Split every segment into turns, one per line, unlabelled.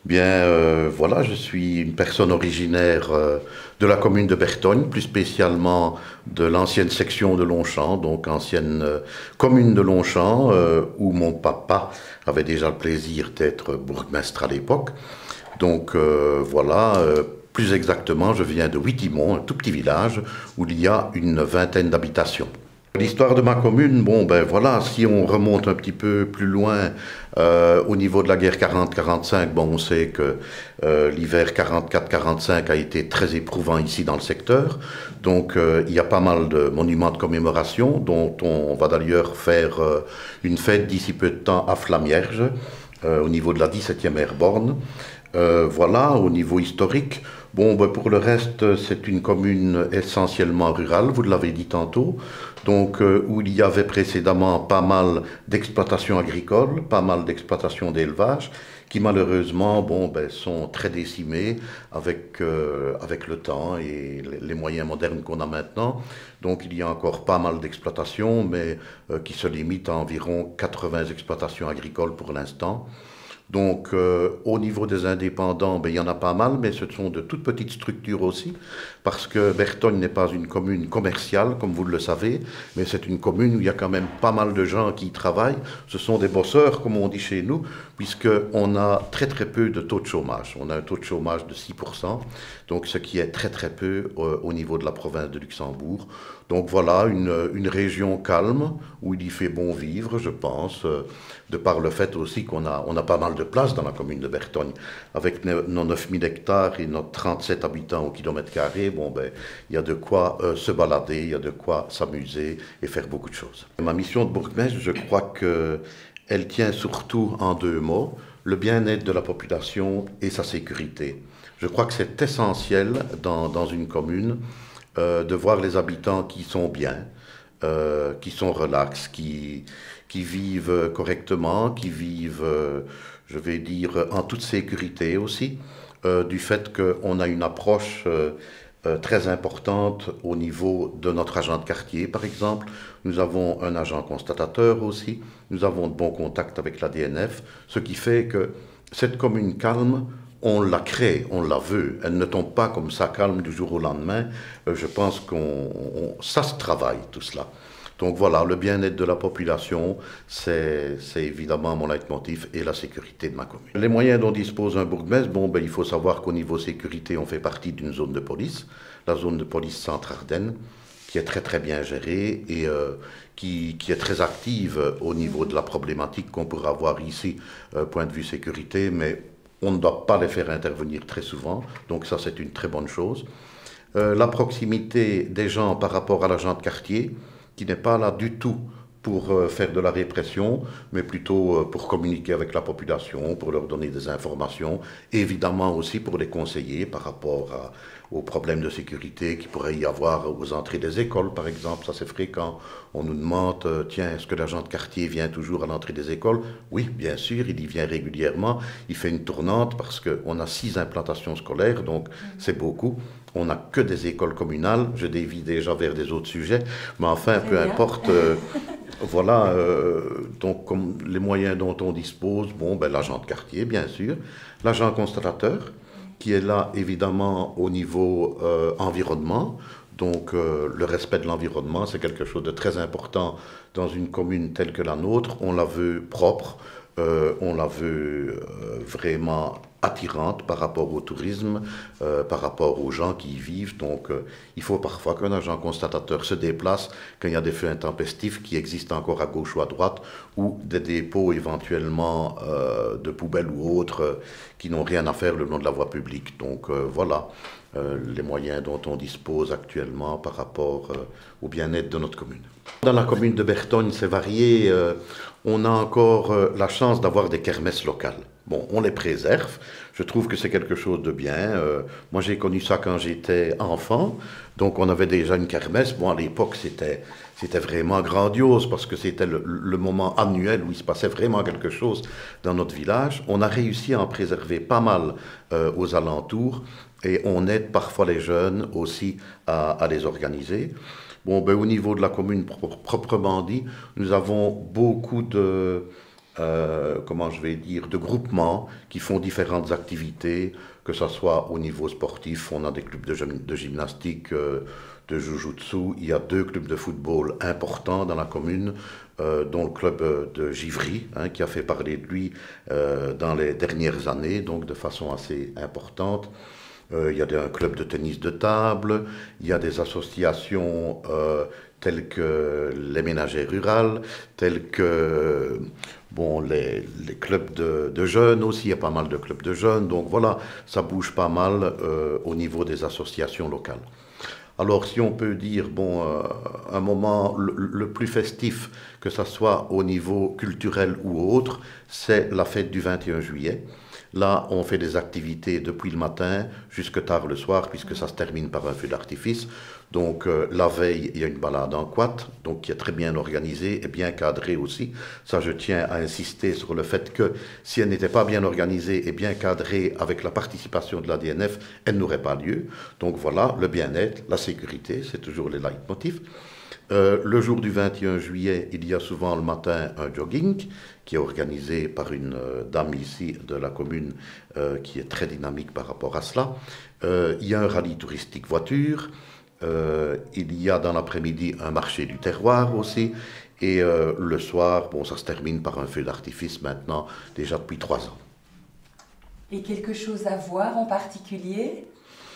Bien, voilà, je suis une personne originaire de la commune de Bertogne, plus spécialement de l'ancienne section de Longchamp, donc ancienne commune de Longchamp, où mon papa avait déjà le plaisir d'être bourgmestre à l'époque. Donc voilà, plus exactement, je viens de Wittimont, un tout petit village où il y a une vingtaine d'habitations. L'histoire de ma commune, bon ben voilà, si on remonte un petit peu plus loin au niveau de la guerre 40-45, bon on sait que l'hiver 44-45 a été très éprouvant ici dans le secteur, donc il y a pas mal de monuments de commémoration dont on va d'ailleurs faire une fête d'ici peu de temps à Flamierge, au niveau de la 17e airborne. Voilà, au niveau historique. Bon, ben, pour le reste, c'est une commune essentiellement rurale, vous l'avez dit tantôt, donc où il y avait précédemment pas mal d'exploitations agricoles, pas mal d'exploitations d'élevage, qui malheureusement bon, ben, sont très décimées avec le temps et les moyens modernes qu'on a maintenant. Donc il y a encore pas mal d'exploitations, mais qui se limitent à environ 80 exploitations agricoles pour l'instant. Donc, au niveau des indépendants, ben, il y en a pas mal, mais ce sont de toutes petites structures aussi, parce que Bertogne n'est pas une commune commerciale, comme vous le savez, mais c'est une commune où il y a quand même pas mal de gens qui y travaillent. Ce sont des bosseurs, comme on dit chez nous, puisqu'on a très très peu de taux de chômage. On a un taux de chômage de 6%, donc ce qui est très très peu au niveau de la province de Luxembourg. Donc voilà, une région calme, où il y fait bon vivre, je pense, de par le fait aussi on a pas mal de place dans la commune de Bertogne. Avec nos 9000 hectares et nos 37 habitants au kilomètre carré, bon, ben, il y a de quoi se balader, il y a de quoi s'amuser et faire beaucoup de choses. Ma mission de bourgmestre, je crois qu'elle tient surtout en deux mots, le bien-être de la population et sa sécurité. Je crois que c'est essentiel dans une commune de voir les habitants qui sont bien, qui sont relax, qui vivent correctement, qui vivent, je vais dire, en toute sécurité aussi, du fait qu'on a une approche très importante au niveau de notre agent de quartier, par exemple. Nous avons un agent constatateur aussi, nous avons de bons contacts avec la DNF, ce qui fait que cette commune calme, on la crée, on la veut. Elle ne tombe pas comme ça calme du jour au lendemain. Je pense ça se travaille tout cela. Donc voilà, le bien-être de la population, c'est évidemment mon leitmotiv et la sécurité de ma commune. Les moyens dont dispose un bourgmestre, bon, ben, il faut savoir qu'au niveau sécurité, on fait partie d'une zone de police, la zone de police Centre-Ardennes, qui est très très bien gérée et qui est très active au niveau de la problématique qu'on pourrait avoir ici, point de vue sécurité, mais on ne doit pas les faire intervenir très souvent, donc ça c'est une très bonne chose. La proximité des gens par rapport à l'agent de quartier, qui n'est pas là du tout pour faire de la répression, mais plutôt pour communiquer avec la population, pour leur donner des informations, et évidemment aussi pour les conseiller par rapport aux problèmes de sécurité qu'il pourrait y avoir aux entrées des écoles, par exemple. Ça, c'est fréquent. On nous demande, tiens, est-ce que l'agent de quartier vient toujours à l'entrée des écoles? Oui, bien sûr, il y vient régulièrement. Il fait une tournante parce qu'on a 6 implantations scolaires, donc c'est beaucoup. On n'a que des écoles communales. Je dévie déjà vers des autres sujets, mais enfin, peu importe. Voilà, donc comme les moyens dont on dispose, bon, ben, l'agent de quartier, bien sûr, l'agent constatateur, qui est là évidemment au niveau environnement. Donc le respect de l'environnement, c'est quelque chose de très important dans une commune telle que la nôtre. On la veut propre, on la veut vraiment attirante par rapport au tourisme, par rapport aux gens qui y vivent. Donc il faut parfois qu'un agent constatateur se déplace quand il y a des feux intempestifs qui existent encore à gauche ou à droite, ou des dépôts éventuellement de poubelles ou autres qui n'ont rien à faire le long de la voie publique. Donc voilà les moyens dont on dispose actuellement par rapport au bien-être de notre commune. Dans la commune de Bertogne, c'est varié. On a encore la chance d'avoir des kermesses locales. Bon, on les préserve. Je trouve que c'est quelque chose de bien. Moi, j'ai connu ça quand j'étais enfant. Donc, on avait déjà une kermesse. Bon, à l'époque, c'était vraiment grandiose parce que c'était le moment annuel où il se passait vraiment quelque chose dans notre village. On a réussi à en préserver pas mal aux alentours et on aide parfois les jeunes aussi à les organiser. Bon, ben, au niveau de la commune proprement dit, nous avons beaucoup comment je vais dire, de groupements qui font différentes activités, que ce soit au niveau sportif. On a des clubs de gymnastique, de jujutsu. Il y a 2 clubs de football importants dans la commune, dont le club de Givry, hein, qui a fait parler de lui dans les dernières années, donc de façon assez importante. Il y a un club de tennis de table, il y a des associations telles que les ménagères rurales, telles que bon, les clubs de jeunes aussi, il y a pas mal de clubs de jeunes, donc voilà, ça bouge pas mal au niveau des associations locales. Alors si on peut dire, bon, un moment le plus festif, que ce soit au niveau culturel ou autre, c'est la fête du 21 juillet. Là, on fait des activités depuis le matin jusque tard le soir, puisque ça se termine par un feu d'artifice. Donc, la veille, il y a une balade en quad, donc qui est très bien organisée et bien cadrée aussi. Ça, je tiens à insister sur le fait que si elle n'était pas bien organisée et bien cadrée avec la participation de l'ADNF, elle n'aurait pas lieu. Donc voilà, le bien-être, la sécurité, c'est toujours les leitmotifs. Le jour du 21 juillet, il y a souvent le matin un jogging qui est organisé par une dame ici de la commune qui est très dynamique par rapport à cela. Il y a un rallye touristique voiture. Il y a dans l'après-midi un marché du terroir aussi. Et le soir, bon, ça se termine par un feu d'artifice maintenant, déjà depuis 3 ans.
Et quelque chose à voir en particulier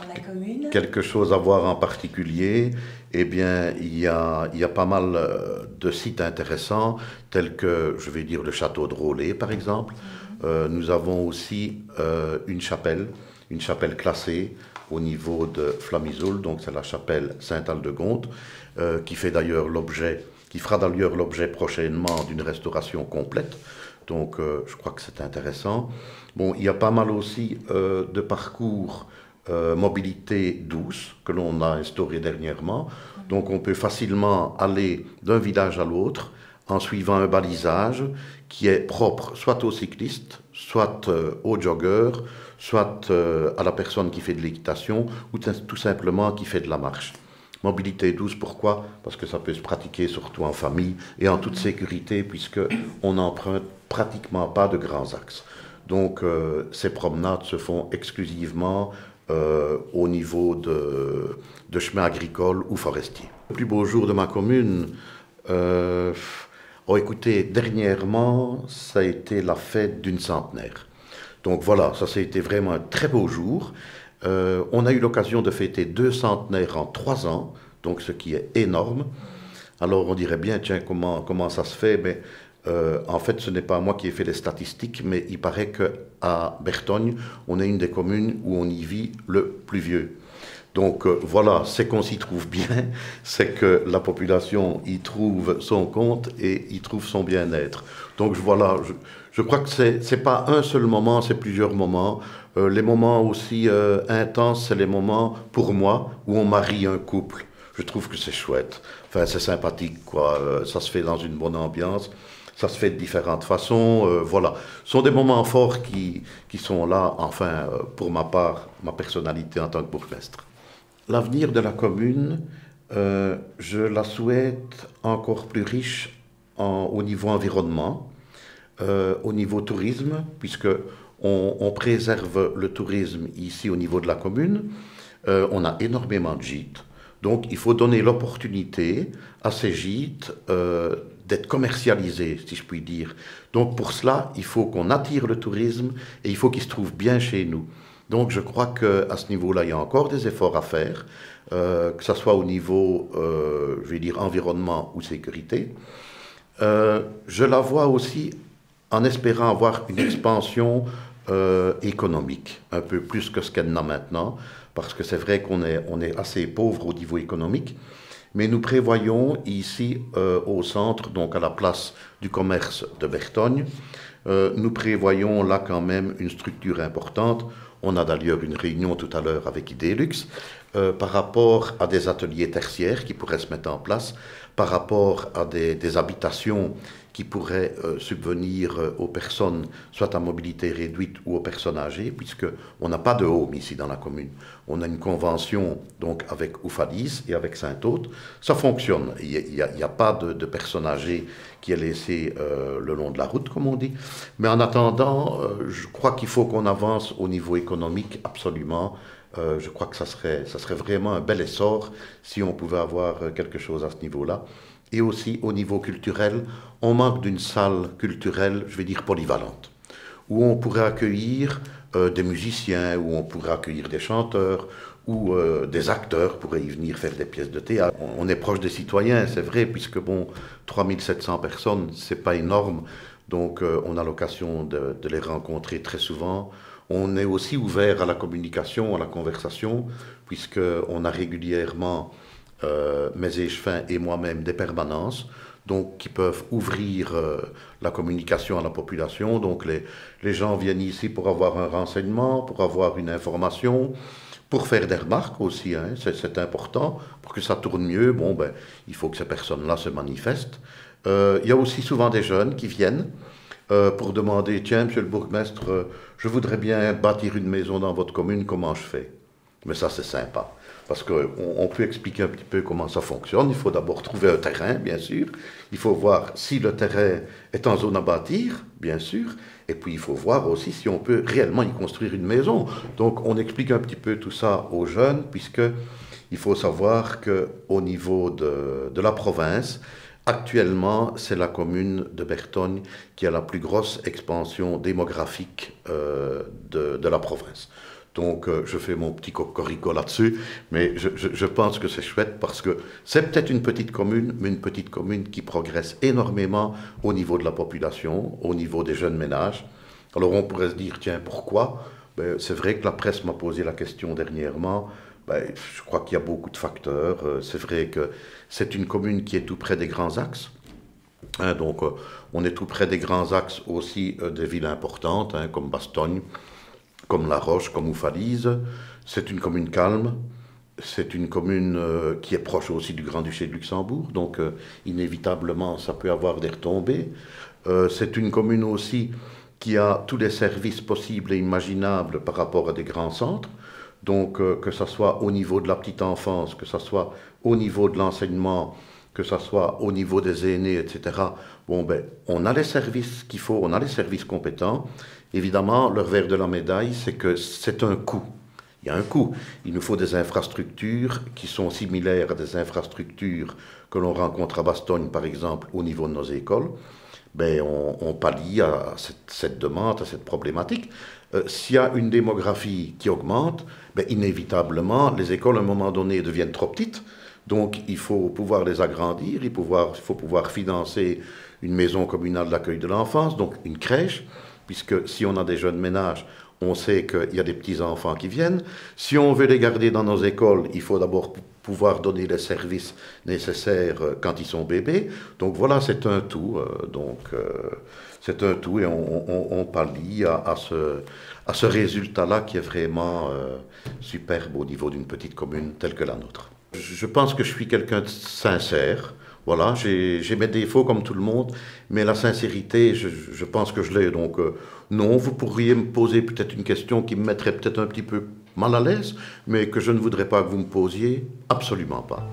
dans la commune?
Quelque chose à voir en particulier, eh bien, il y a pas mal de sites intéressants, tels que, je vais dire, le château de Rollet, par exemple. Nous avons aussi une chapelle classée au niveau de Flamizoul, donc c'est la chapelle Saint-Aldegonde, qui fera d'ailleurs l'objet prochainement d'une restauration complète. Donc, je crois que c'est intéressant. Bon, il y a pas mal aussi de parcours mobilité douce que l'on a instauré dernièrement. Donc on peut facilement aller d'un village à l'autre en suivant un balisage qui est propre soit aux cyclistes, soit aux joggeurs, soit à la personne qui fait de l'équitation ou tout simplement qui fait de la marche. Mobilité douce, pourquoi? Parce que ça peut se pratiquer surtout en famille et en toute sécurité puisqu'on n'emprunte pratiquement pas de grands axes. Donc ces promenades se font exclusivement au niveau de chemins agricoles ou forestiers. Le plus beau jour de ma commune, écoutez, dernièrement, ça a été la fête d'une centenaire. Donc voilà, ça a été vraiment un très beau jour. On a eu l'occasion de fêter 2 centenaires en 3 ans, donc ce qui est énorme. Alors on dirait bien, tiens, comment ça se fait? Mais, en fait, ce n'est pas moi qui ai fait les statistiques, mais il paraît qu'à Bertogne, on est une des communes où on y vit le plus vieux. Donc voilà, c'est qu'on s'y trouve bien, c'est que la population y trouve son compte et y trouve son bien-être. Donc voilà, je crois que c'est pas un seul moment, c'est plusieurs moments. Les moments aussi intenses, c'est les moments, pour moi, où on marie un couple. Je trouve que c'est chouette. Enfin, c'est sympathique, quoi. Ça se fait dans une bonne ambiance. Ça se fait de différentes façons, voilà. Ce sont des moments forts qui sont là, enfin, pour ma part, ma personnalité en tant que bourgmestre. L'avenir de la commune, je la souhaite encore plus riche au niveau environnement, au niveau tourisme, puisque on préserve le tourisme ici au niveau de la commune. On a énormément de gîtes, donc il faut donner l'opportunité à ces gîtes d'être commercialisé, si je puis dire. Donc pour cela, il faut qu'on attire le tourisme et il faut qu'il se trouve bien chez nous. Donc je crois qu'à ce niveau-là, il y a encore des efforts à faire, que ce soit au niveau, je vais dire, environnement ou sécurité. Je la vois aussi en espérant avoir une expansion économique, un peu plus que ce qu'elle n'a maintenant, parce que c'est vrai qu'on est assez pauvre au niveau économique. Mais nous prévoyons ici au centre, donc à la place du commerce de Bertogne, nous prévoyons là quand même une structure importante. On a d'ailleurs une réunion tout à l'heure avec Idelux, par rapport à des ateliers tertiaires qui pourraient se mettre en place, par rapport à des habitations qui pourraient subvenir aux personnes, soit à mobilité réduite ou aux personnes âgées, puisqu'on n'a pas de home ici dans la commune. On a une convention donc avec Oufadis et avec Saint-Aude. Ça fonctionne. Il n'y a pas de personnes âgées qui est laissée le long de la route, comme on dit. Mais en attendant, je crois qu'il faut qu'on avance au niveau économique absolument. Je crois que ça serait vraiment un bel essor si on pouvait avoir quelque chose à ce niveau-là. Et aussi au niveau culturel, on manque d'une salle culturelle, je vais dire polyvalente, où on pourrait accueillir des musiciens, où on pourrait accueillir des chanteurs, où des acteurs pourraient y venir faire des pièces de théâtre. On est proche des citoyens, c'est vrai, puisque bon, 3700 personnes, c'est pas énorme, donc on a l'occasion de les rencontrer très souvent. On est aussi ouvert à la communication, à la conversation, puisqu'on a régulièrement, mes échevins et moi-même, des permanences, donc qui peuvent ouvrir la communication à la population. Donc les gens viennent ici pour avoir un renseignement, pour avoir une information, pour faire des remarques aussi, hein, c'est important, pour que ça tourne mieux. Bon, ben, il faut que ces personnes-là se manifestent. Il y a aussi souvent des jeunes qui viennent pour demander, tiens, monsieur le bourgmestre, je voudrais bien bâtir une maison dans votre commune, comment je fais? Mais ça, c'est sympa, parce qu'on peut expliquer un petit peu comment ça fonctionne. Il faut d'abord trouver un terrain, bien sûr. Il faut voir si le terrain est en zone à bâtir, bien sûr. Et puis, il faut voir aussi si on peut réellement y construire une maison. Donc, on explique un petit peu tout ça aux jeunes, puisqu'il faut savoir qu'au niveau de la province, actuellement, c'est la commune de Bertogne qui a la plus grosse expansion démographique de la province. Donc, je fais mon petit cocorico là-dessus, mais je pense que c'est chouette parce que c'est peut-être une petite commune, mais une petite commune qui progresse énormément au niveau de la population, au niveau des jeunes ménages. Alors, on pourrait se dire, tiens, pourquoi? Ben, c'est vrai que la presse m'a posé la question dernièrement. Ben, je crois qu'il y a beaucoup de facteurs. C'est vrai que c'est une commune qui est tout près des grands axes. Hein, donc, on est tout près des grands axes aussi des villes importantes, hein, comme Bastogne, comme La Roche, comme Oufalise. C'est une commune calme. C'est une commune qui est proche aussi du Grand-Duché de Luxembourg. Donc, inévitablement, ça peut avoir des retombées. C'est une commune aussi qui a tous les services possibles et imaginables par rapport à des grands centres. Donc, que ce soit au niveau de la petite enfance, que ce soit au niveau de l'enseignement, que ce soit au niveau des aînés, etc. Bon, ben, on a les services qu'il faut, on a les services compétents. Évidemment, le revers de la médaille, c'est que c'est un coût. Il y a un coût. Il nous faut des infrastructures qui sont similaires à des infrastructures que l'on rencontre à Bastogne, par exemple, au niveau de nos écoles. Ben, on pallie à cette demande, à cette problémaque. S'il y a une démographie qui augmente, ben, inévitablement, les écoles, à un moment donné, deviennent trop petites. Donc, il faut pouvoir les agrandir, il faut pouvoir financer une maison communale d'accueil de l'enfance, donc une crèche, puisque si on a des jeunes ménages, on sait qu'il y a des petits-enfants qui viennent. Si on veut les garder dans nos écoles, il faut d'abord pouvoir donner les services nécessaires quand ils sont bébés. Donc voilà, c'est un tout. C'est un tout et on pallie à ce résultat-là qui est vraiment superbe au niveau d'une petite commune telle que la nôtre. Je pense que je suis quelqu'un de sincère. Voilà, j'ai mes défauts comme tout le monde, mais la sincérité, je pense que je l'ai. Donc, non, vous pourriez me poser peut-être une question qui me mettrait peut-être un petit peu mal à l'aise, mais que je ne voudrais pas que vous me posiez, absolument pas.